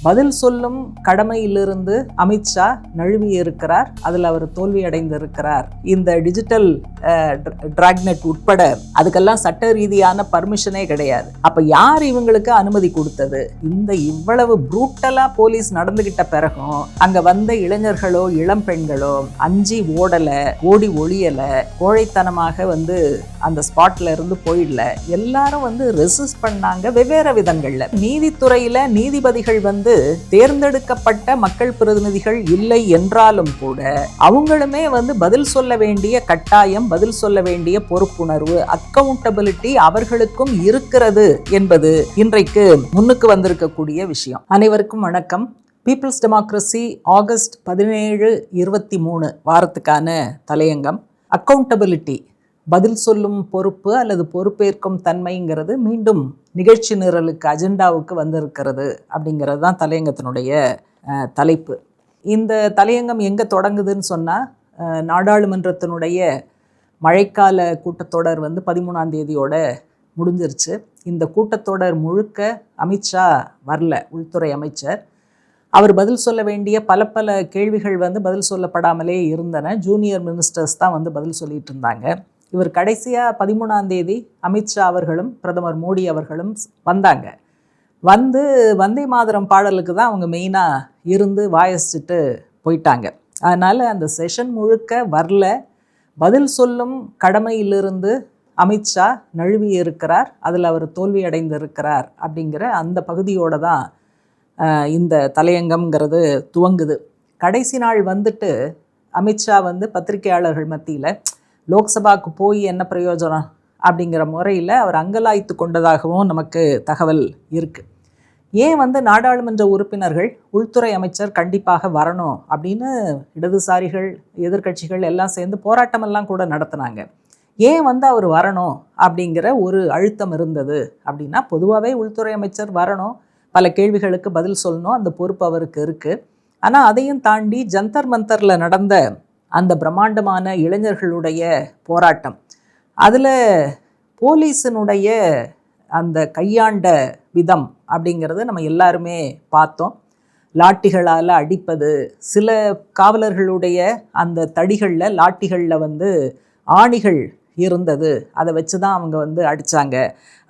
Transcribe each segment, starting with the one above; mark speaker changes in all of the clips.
Speaker 1: பதில் சொல்லும் கடமையிலிருந்து அமித்ஷா நழுவி இருக்கிறார். அதில் அவர் தோல்வி அடைந்திருக்கிறார். இந்த டிஜிட்டல் டிராக்நெட் உட்பட அதுக்கெல்லாம் சட்ட ரீதியான பர்மிஷனே கிடையாது. அப்ப யார் இவங்களுக்கு அனுமதி கொடுத்தது? இந்த இவ்வளவு ப்ரூட்டலா போலீஸ் நடந்துகிட்ட பிறகும் அங்க வந்த இளைஞர்களோ இளம் பெண்களோ அஞ்சி ஓடல, ஓடி ஒளியல, கோழைத்தனமாக அந்த ஸ்பாட்ல இருந்து போயிடல. எல்லாரும் ரெசிஸ்ட் பண்ணாங்க வெவ்வேறு விதங்கள்ல. நீதித்துறையில நீதிபதிகள் தேர்ந்தெடுக்கப்பட்ட மக்கள் பிரதிநிதிகள் இல்லை என்றாலும் கூட அவங்களுமே பதில் சொல்ல வேண்டிய கட்டாயம், பதில் சொல்ல வேண்டிய பொறுப்புணர்வு, அக்கவுண்டபிலிட்டி அவர்களுக்கும் இருக்கிறது என்பது இன்றைக்கு முன்னுக்கு வந்திருக்கக்கூடிய விஷயம். அனைவருக்கும் வணக்கம். பீப்புள்ஸ் டெமோக்ரசி ஆகஸ்ட் 17-23 வாரத்துக்கான தலையங்கம் அக்கவுண்டபிலிட்டி, பதில் சொல்லும் பொறுப்பு அல்லது பொறுப்பேற்கும் தன்மைங்கிறது மீண்டும் நிகழ்ச்சி நிரலுக்கு அஜெண்டாவுக்கு வந்திருக்கிறது அப்படிங்கிறது தான் தலையங்கத்தினுடைய தலைப்பு. இந்த தலையங்கம் எங்கே தொடங்குதுன்னு சொன்னால், நாடாளுமன்றத்தினுடைய மழைக்கால கூட்டத்தொடர் 13ஆம் தேதியோட முடிஞ்சிருச்சு. இந்த கூட்டத்தொடர் முழுக்க அமித்ஷா வரல, உள்துறை அமைச்சர். அவர் பதில் சொல்ல வேண்டிய பல கேள்விகள் பதில் சொல்லப்படாமலே இருந்தன. ஜூனியர் மினிஸ்டர்ஸ் தான் பதில் சொல்லிட்டு இருந்தாங்க. இவர் கடைசியாக 13ஆம் தேதி அமித்ஷா அவர்களும் பிரதமர் மோடி அவர்களும் வந்தாங்க. வந்தே மாதரம் பாடலுக்கு தான் அவங்க மெயினாக இருந்து வாயசிச்சுட்டு போயிட்டாங்க. அதனால் அந்த செஷன் முழுக்க வரல. பதில் சொல்லும் கடமையிலிருந்து அமித்ஷா நழுவி இருக்கிறார், அதில் அவர் தோல்வி அடைந்திருக்கிறார் அப்படிங்கிற அந்த பகுதியோடு தான் இந்த தலையங்கம்ங்கிறது துவங்குது. கடைசி நாள் அமித்ஷா பத்திரிகையாளர்கள் மத்தியில் லோக்சபாவுக்கு போய் என்ன பிரயோஜனம் அப்படிங்கிற முறையில் அவர் அங்கலாய்த்து கொண்டதாகவும் நமக்கு தகவல் இருக்குது. ஏன் நாடாளுமன்ற உறுப்பினர்கள் உள்துறை அமைச்சர் கண்டிப்பாக வரணும் அப்படின்னு இடதுசாரிகள், எதிர்க்கட்சிகள் எல்லாம் சேர்ந்து போராட்டமெல்லாம் கூட நடத்தினாங்க. ஏன் அவர் வரணும் அப்படிங்கிற ஒரு அழுத்தம் இருந்தது அப்படின்னா, பொதுவாகவே உள்துறை அமைச்சர் வரணும், பல கேள்விகளுக்கு பதில் சொல்லணும், அந்த பொறுப்பு அவருக்கு இருக்குது. ஆனால் அதையும் தாண்டி ஜந்தர் மந்தரில் நடந்த அந்த பிரம்மாண்டமான இளைஞர்களுடைய போராட்டம், அதில் போலீஸினுடைய அந்த கையாண்ட விதம் அப்படிங்கிறது நம்ம எல்லாருமே பார்த்தோம். லாட்டிகளால் அடிப்பது, சில காவலர்களுடைய அந்த தடிகளில் லாட்டிகளில் ஆணிகள் இருந்தது, அதை வச்சு தான் அவங்க அடித்தாங்க.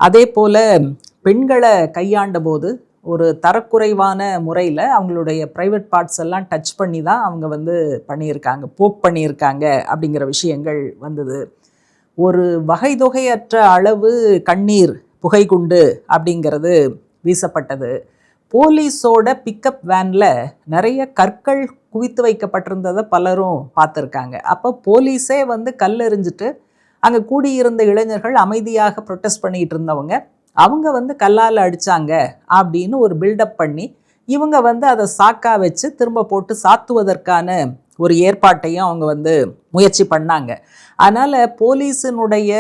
Speaker 1: அதே போல் பெண்களை கையாண்ட போது ஒரு தரக்குறைவான முறையில் அவங்களுடைய ப்ரைவேட் பார்ட்ஸ் எல்லாம் டச் பண்ணி தான் அவங்க பண்ணியிருக்காங்க, போக் பண்ணியிருக்காங்க அப்படிங்கிற விஷயங்கள் வந்தது. ஒரு வகை தொகையற்ற அளவு கண்ணீர் புகைக்குண்டு அப்படிங்கிறது வீசப்பட்டது. போலீஸோட பிக்கப் வேனில் நிறைய கற்கள் குவித்து வைக்கப்பட்டிருந்ததை பலரும் பார்த்துருக்காங்க. அப்போ போலீஸே கல் எறிஞ்சிட்டு அங்கே கூடியிருந்த இளைஞர்கள் அமைதியாக ப்ரொட்டஸ்ட் பண்ணிகிட்டு இருந்தவங்க அவங்க கல்லால் அடித்தாங்க அப்படின்னு ஒரு பில்டப் பண்ணி இவங்க அதை சாக்கா வச்சு திரும்ப போட்டு சாத்துவதற்கான ஒரு ஏற்பாட்டையும் அவங்க முயற்சி பண்ணாங்க. அதனால் போலீஸினுடைய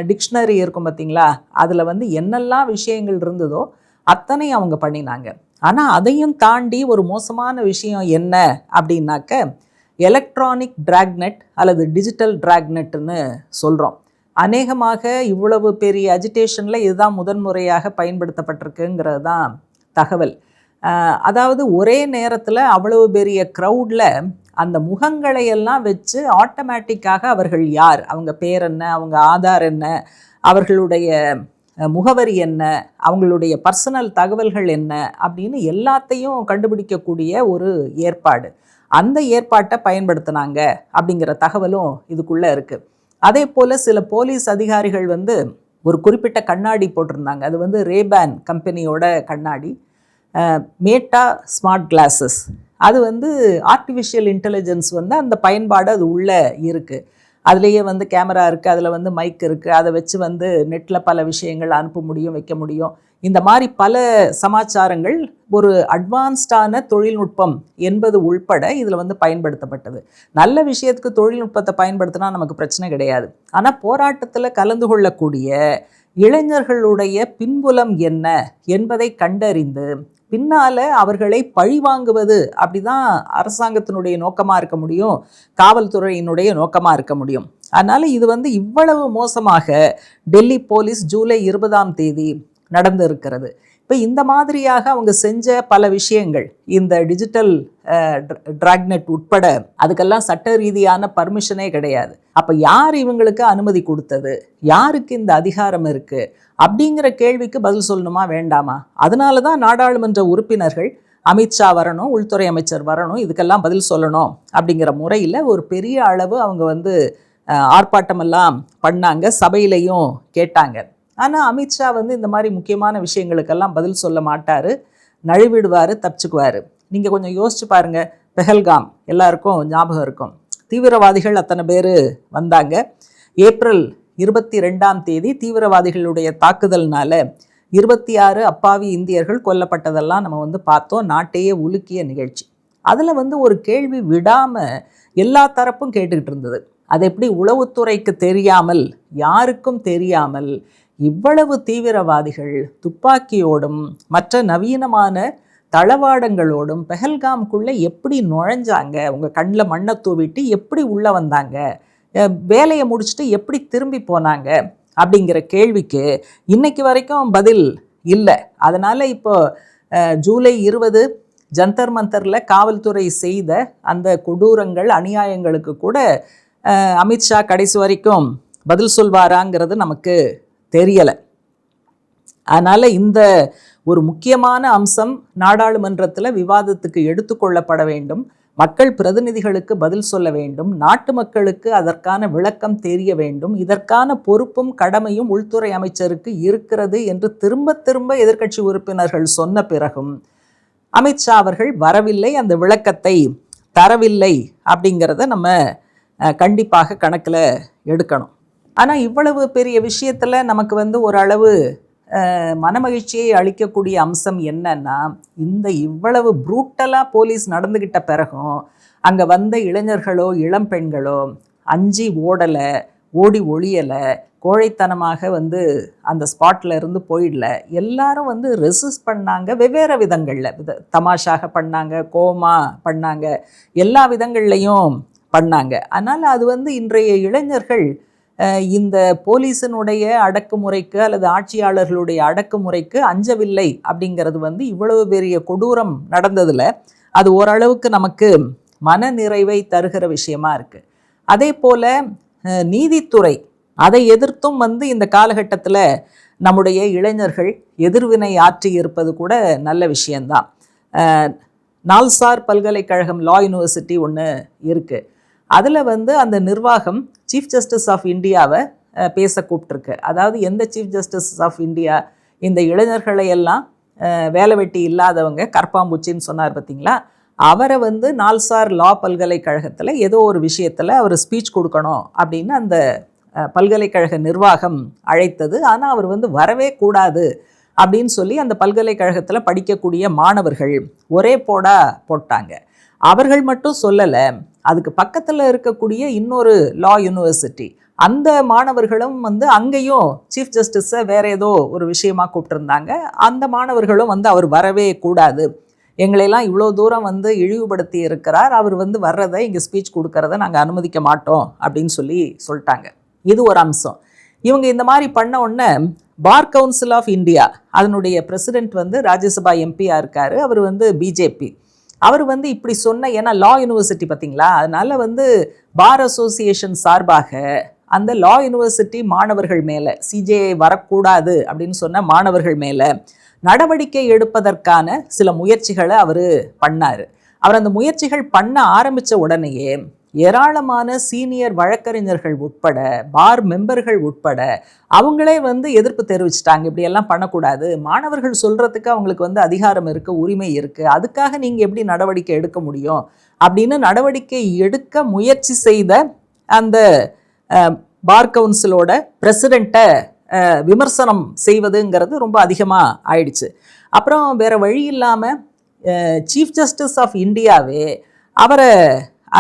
Speaker 1: டிக்ஷனரி இருக்கும் பார்த்தீங்களா, அதில் என்னெல்லாம் விஷயங்கள் இருந்ததோ அத்தனை அவங்க பண்ணினாங்க. ஆனால் அதையும் தாண்டி ஒரு மோசமான விஷயம் என்ன அப்படின்னாக்க, எலக்ட்ரானிக் டிராக்நெட் அல்லது டிஜிட்டல் டிராக்நெட்னு சொல்கிறோம். அநேகமாக இவ்வளவு பெரிய அஜிடேஷனில் இதுதான் முதன்முறையாக பயன்படுத்தப்பட்டிருக்குங்கிறது தான் தகவல். அதாவது ஒரே நேரத்தில் அவ்வளவு பெரிய க்ரௌடில் அந்த முகங்களை எல்லாம் வச்சு ஆட்டோமேட்டிக்காக அவர்கள் யார், அவங்க பேர் என்ன, அவங்க ஆதார் என்ன, அவர்களுடைய முகவரி என்ன, அவங்களுடைய பர்சனல் தகவல்கள் என்ன அப்படின்னு எல்லாத்தையும் கண்டுபிடிக்கக்கூடிய ஒரு ஏற்பாடு. அந்த ஏற்பாட்டை பயன்படுத்தினாங்க அப்படிங்கிற தகவலும் இதுக்குள்ளே இருக்குது. அதே போல் சில போலீஸ் அதிகாரிகள் ஒரு குறிப்பிட்ட கண்ணாடி போட்டிருந்தாங்க. அது ரேபேன் கம்பெனியோட கண்ணாடி, மேட்டா ஸ்மார்ட் கிளாஸஸ். அது ஆர்டிஃபிஷியல் இன்டெலிஜென்ஸ் அந்த பயன்பாடு அது உள்ளே இருக்குது. அதுலேயே கேமரா இருக்குது, அதில் மைக் இருக்குது, அதை வச்சு நெட்டில் பல விஷயங்கள் அனுப்ப முடியும், வைக்க முடியும். இந்த மாதிரி பல சமாச்சாரங்கள் ஒரு அட்வான்ஸ்டான தொழில்நுட்பம் என்பது உள்பட இதில் பயன்படுத்தப்பட்டது. நல்ல விஷயத்துக்கு தொழில்நுட்பத்தை பயன்படுத்தினா நமக்கு பிரச்சனை கிடையாது. ஆனால் போராட்டத்தில் கலந்து கொள்ளக்கூடிய இளைஞர்களுடைய பின்புலம் என்ன என்பதை கண்டறிந்து பின்னால் அவர்களை பழிவாங்குவது அப்படிதான் அரசாங்கத்தினுடைய நோக்கமாக இருக்க முடியும், காவல்துறையினுடைய நோக்கமாக இருக்க முடியும். அதனால் இது இவ்வளவு மோசமாக டெல்லி போலீஸ் ஜூலை 20ஆம் தேதி நடந்திருக்கிறது. இப்போ இப்போ இந்த மாதிரியாக அவங்க செஞ்ச பல விஷயங்கள், இந்த டிஜிட்டல் டிராக்நெட் உட்பட அதுக்கெல்லாம் சட்ட ரீதியான பர்மிஷனே கிடையாது. அப்போ யார் இவங்களுக்கு அனுமதி கொடுத்தது, யாருக்கு இந்த அதிகாரம் இருக்குது அப்படிங்கிற கேள்விக்கு பதில் சொல்லணுமா வேண்டாமா? அதனால தான் நாடாளுமன்ற உறுப்பினர்கள் அமித்ஷா வரணும், உள்துறை அமைச்சர் வரணும், இதுக்கெல்லாம் பதில் சொல்லணும் அப்படிங்கிற முறையில் ஒரு பெரிய அளவு அவங்க ஆர்ப்பாட்டமெல்லாம் பண்ணாங்க, சபையிலையும் கேட்டாங்க. ஆனால் அமித்ஷா இந்த மாதிரி முக்கியமான விஷயங்களுக்கெல்லாம் பதில் சொல்ல மாட்டார், நழுவிடுவார், தப்பிச்சுக்குவார். நீங்கள் கொஞ்சம் யோசிச்சு பாருங்கள், பெஹல்காம் எல்லாருக்கும் ஞாபகம் இருக்கும். தீவிரவாதிகள் அத்தனை பேர் வந்தாங்க. ஏப்ரல் 22 தீவிரவாதிகளுடைய தாக்குதல்னால 26 அப்பாவி இந்தியர்கள் கொல்லப்பட்டதெல்லாம் நம்ம பார்த்தோம். நாட்டையே உலுக்கிய நிகழ்ச்சி. அதில் ஒரு கேள்வி விடாமல் எல்லா தரப்பும் கேட்டுக்கிட்டு இருந்தது. அது எப்படி உளவுத்துறைக்கு தெரியாமல், யாருக்கும் தெரியாமல் இவ்வளவு தீவிரவாதிகள் துப்பாக்கியோடும் மற்ற நவீனமான தளவாடங்களோடும் பெஹல்காம்குள்ளே எப்படி நுழைஞ்சாங்க, உங்கள் கண்ணில் மண்ணை தூவிட்டு எப்படி உள்ளே வந்தாங்க, வேலையை முடிச்சுட்டு எப்படி திரும்பி போனாங்க அப்படிங்கிற கேள்விக்கு இன்னைக்கு வரைக்கும் பதில் இல்லை. அதனால் இப்போ ஜூலை 20 ஜந்தர் மந்தரில் காவல்துறை செய்த அந்த கொடூரங்கள், அநியாயங்களுக்கு கூட அமித்ஷா கடைசி வரைக்கும் பதில் சொல்வாராங்கிறது நமக்கு தெரியலை. அதனால் இந்த ஒரு முக்கியமான அம்சம் நாடாளுமன்றத்தில் விவாதத்துக்கு எடுத்துக்கொள்ளப்பட வேண்டும். மக்கள் பிரதிநிதிகளுக்கு பதில் சொல்ல வேண்டும். நாட்டு மக்களுக்கு அதற்கான விளக்கம் தெரிய வேண்டும். இதற்கான பொறுப்பும் கடமையும் உள்துறை அமைச்சருக்கு இருக்கிறது என்று திரும்ப திரும்ப எதிர்க்கட்சி உறுப்பினர்கள் சொன்ன பிறகும் அமித்ஷா அவர்கள் வரவில்லை, அந்த விளக்கத்தை தரவில்லை அப்படிங்கிறத நம்ம கண்டிப்பாக கணக்கில் எடுக்கணும். ஆனால் இவ்வளவு பெரிய விஷயத்தில் நமக்கு ஓரளவு மனமகிழ்ச்சியை அளிக்கக்கூடிய அம்சம் என்னன்னா, இவ்வளவு ப்ரூட்டலாக போலீஸ் நடந்துக்கிட்ட பிறகும் அங்கே வந்த இளைஞர்களோ இளம் பெண்களோ அஞ்சி ஓடலை, ஓடி ஒளியலை, கோழைத்தனமாக அந்த ஸ்பாட்டில் இருந்து போயிடல. எல்லாரும் ரெசிஸ்ட் பண்ணாங்க, வெவ்வேறு விதங்களில் தமாஷாக பண்ணாங்க, கோமா பண்ணாங்க, எல்லா விதங்கள்லையும் பண்ணாங்க. அதனால் அது இன்றைய இளைஞர்கள் இந்த போலீஸினுடைய அடக்குமுறைக்கு அல்லது ஆட்சியாளர்களுடைய அடக்குமுறைக்கு அஞ்சவில்லை அப்படிங்கிறது இவ்வளவு பெரிய கொடூரம் நடந்ததில் அது ஓரளவுக்கு நமக்கு மன நிறைவை தருகிற விஷயமா இருக்குது. அதே போல் நீதித்துறை, அதை எதிர்த்தும் இந்த காலகட்டத்தில் நம்முடைய இளைஞர்கள் எதிர்வினை ஆற்றி இருப்பது கூட நல்ல விஷயந்தான். நால்சார் பல்கலைக்கழகம் லா யூனிவர்சிட்டி ஒன்று இருக்குது. அதில் அந்த நிர்வாகம் சீஃப் ஜஸ்டிஸ் ஆஃப் இந்தியாவை பேச கூப்பிட்டுருக்கு. அதாவது எந்த சீஃப் ஜஸ்டிஸ் ஆஃப் இந்தியா இந்த இளைஞர்களை எல்லாம் வேலை வெட்டி இல்லாதவங்க கற்பாம்பூச்சின்னு சொன்னார் பார்த்தீங்களா, அவரை நால்சார் லா பல்கலைக்கழகத்தில் ஏதோ ஒரு விஷயத்தில் அவர் ஸ்பீச் கொடுக்கணும் அப்படின்னு அந்த பல்கலைக்கழக நிர்வாகம் அழைத்தது. ஆனால் அவர் வரவே கூடாது அப்படின்னு சொல்லி அந்த பல்கலைக்கழகத்தில் படிக்கக்கூடிய மாணவர்கள் ஒரே போட்டாங்க. அவர்கள் மட்டும் சொல்லலை, அதுக்கு பக்கத்தில் இருக்கக்கூடிய இன்னொரு லா யூனிவர்சிட்டி அந்த மாணவர்களும் அங்கேயும் சீஃப் ஜஸ்டிஸை வேற ஏதோ ஒரு விஷயமா கூப்பிட்டுருந்தாங்க. அந்த மாணவர்களும் அவர் வரவே கூடாது, எங்களையெல்லாம் இவ்வளோ தூரம் இழிவுபடுத்தி இருக்கிறார், அவர் வர்றதை இங்கே ஸ்பீச் கொடுக்கறத நாங்கள் அனுமதிக்க மாட்டோம் அப்படின்னு சொல்லிட்டாங்க. இது ஒரு அம்சம். இவங்க இந்த மாதிரி பண்ண உடனே பார் கவுன்சில் ஆஃப் இந்தியா அதனுடைய பிரசிடென்ட் ராஜ்யசபா எம்பியாக இருக்கார். அவர் பிஜேபி. அவர் இப்படி சொன்ன, ஏன்னா லா யூனிவர்சிட்டி பார்த்தீங்களா, அதனால் பார் அசோசியேஷன் சார்பாக அந்த லா யூனிவர்சிட்டி மாணவர்கள் மேலே சிஜேஐ வரக்கூடாது அப்படின்னு சொன்ன மாணவர்கள் மேலே நடவடிக்கை எடுப்பதற்கான சில முயற்சிகளை அவர் பண்ணார். அவர் அந்த முயற்சிகள் பண்ண ஆரம்பித்த உடனேயே ஏராளமான சீனியர் வழக்கறிஞர்கள் உட்பட, பார் மெம்பர்கள் உட்பட அவங்களே எதிர்ப்பு தெரிவிச்சிட்டாங்க. இப்படியெல்லாம் பண்ணக்கூடாது, மாணவர்கள் சொல்கிறதுக்கு அவங்களுக்கு அதிகாரம் இருக்குது, உரிமை இருக்குது, அதுக்காக நீங்கள் எப்படி நடவடிக்கை எடுக்க முடியும் அப்படின்னு நடவடிக்கை எடுக்க முயற்சி செய்த அந்த பார் கவுன்சிலோட பிரசிடெண்ட்டை விமர்சனம் செய்வதுங்கிறது ரொம்ப அதிகமாக ஆயிடுச்சு. அப்புறம் வேறு வழி இல்லாமல் சீஃப் ஜஸ்டிஸ் ஆஃப் இந்தியாவே அவரை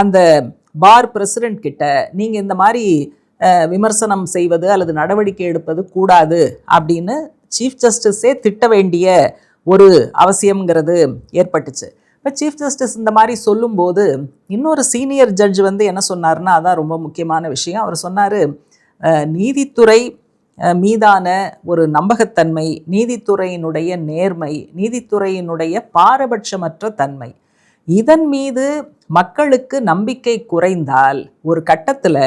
Speaker 1: அந்த பார் பிரசிடெண்ட் கிட்ட நீங்கள் இந்த மாதிரி விமர்சனம் செய்வது அல்லது நடவடிக்கை எடுப்பது கூடாது அப்படின்னு சீஃப் ஜஸ்டிஸே திட்ட வேண்டிய ஒரு அவசியம்ங்கிறது ஏற்பட்டுச்சு. இப்போ சீஃப் ஜஸ்டிஸ் இந்த மாதிரி சொல்லும்போது இன்னொரு சீனியர் ஜட்ஜ் என்ன சொன்னார்னா, அதான் ரொம்ப முக்கியமான விஷயம். அவர் சொன்னார், நீதித்துறை மீதான ஒரு நம்பகத்தன்மை, நீதித்துறையினுடைய நேர்மை, நீதித்துறையினுடைய பாரபட்சமற்ற தன்மை, இதன் மீது மக்களுக்கு நம்பிக்கை குறைந்தால் ஒரு கட்டத்தில்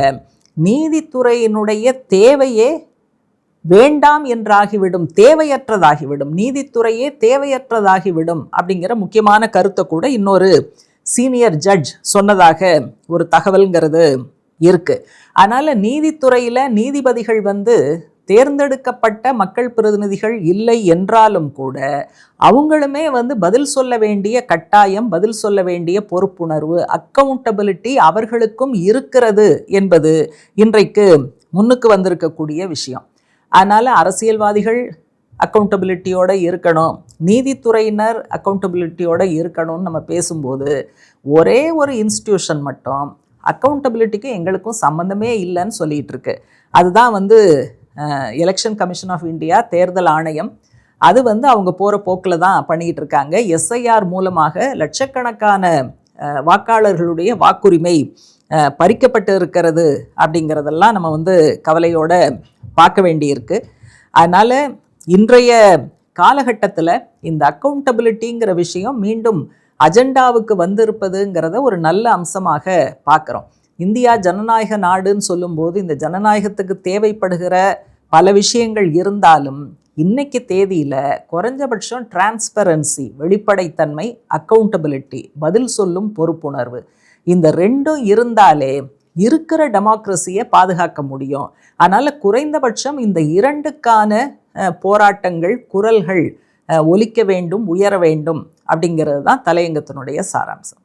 Speaker 1: நீதித்துறையினுடைய தேவையே வேண்டாம் என்றாகிவிடும், தேவையற்றதாகிவிடும், நீதித்துறையே தேவையற்றதாகிவிடும் அப்படிங்கிற முக்கியமான கருத்தை கூட இன்னொரு சீனியர் ஜட்ஜ் சொன்னதாக ஒரு தகவல்ங்கிறது இருக்கு. அதனால நீதித்துறையில நீதிபதிகள் தேர்ந்தெடுக்கப்பட்ட மக்கள் பிரதிநிதிகள் இல்லை என்றாலும் கூட அவங்களுமே பதில் சொல்ல வேண்டிய கட்டாயம், பதில் சொல்ல வேண்டிய பொறுப்புணர்வு, அக்கவுண்டபிலிட்டி அவர்களுக்கும் இருக்கிறது என்பது இன்றைக்கு முன்னுக்கு வந்திருக்கக்கூடிய விஷயம். அதனால அரசியல்வாதிகள் அக்கௌண்டபிலிட்டியோட இருக்கணும், நீதித்துறையினர் அக்கௌண்டபிலிட்டியோட இருக்கணும்னு நம்ம பேசும்போது ஒரே ஒரு இன்ஸ்டிடியூஷன் மட்டும் அக்கௌண்டபிலிட்டிக்கு எங்களுக்கும் சம்மந்தமே இல்லைன்னு சொல்லிட்டு இருக்கு. அதுதான் எலெக்ஷன் கமிஷன் ஆஃப் இந்தியா, தேர்தல் ஆணையம். அது அவங்க போகிற போக்கில் தான் பண்ணிக்கிட்டு இருக்காங்க. எஸ்ஐஆர் மூலமாக லட்சக்கணக்கான வாக்காளர்களுடைய வாக்குரிமை பறிக்கப்பட்டு இருக்கிறது அப்படிங்கிறதெல்லாம் நம்ம கவலையோட பார்க்க வேண்டியிருக்கு. அதனால் இன்றைய காலகட்டத்தில் இந்த அக்கௌண்டபிலிட்டிங்கிற விஷயம் மீண்டும் அஜெண்டாவுக்கு வந்திருப்பதுங்கிறத ஒரு நல்ல அம்சமாக பார்க்குறோம். இந்தியா ஜனநாயக நாடுன்னு சொல்லும்போது இந்த ஜனநாயகத்துக்கு தேவைப்படுகிற பல விஷயங்கள் இருந்தாலும் இன்னைக்கு தேதியில் குறைஞ்சபட்சம் டிரான்ஸ்பரன்சி, வெளிப்படைத்தன்மை, அக்கௌண்டபிலிட்டி, பதில் சொல்லும் பொறுப்புணர்வு, இந்த ரெண்டும் இருந்தாலே இருக்கிற டெமோக்ரஸியை பாதுகாக்க முடியும். அதனால் குறைந்தபட்சம் இந்த இரண்டுக்கான போராட்டங்கள், குரல்கள் ஒலிக்க வேண்டும், உயர வேண்டும் அப்படிங்கிறது தான் தலையங்கத்தினுடைய சாராம்சம்.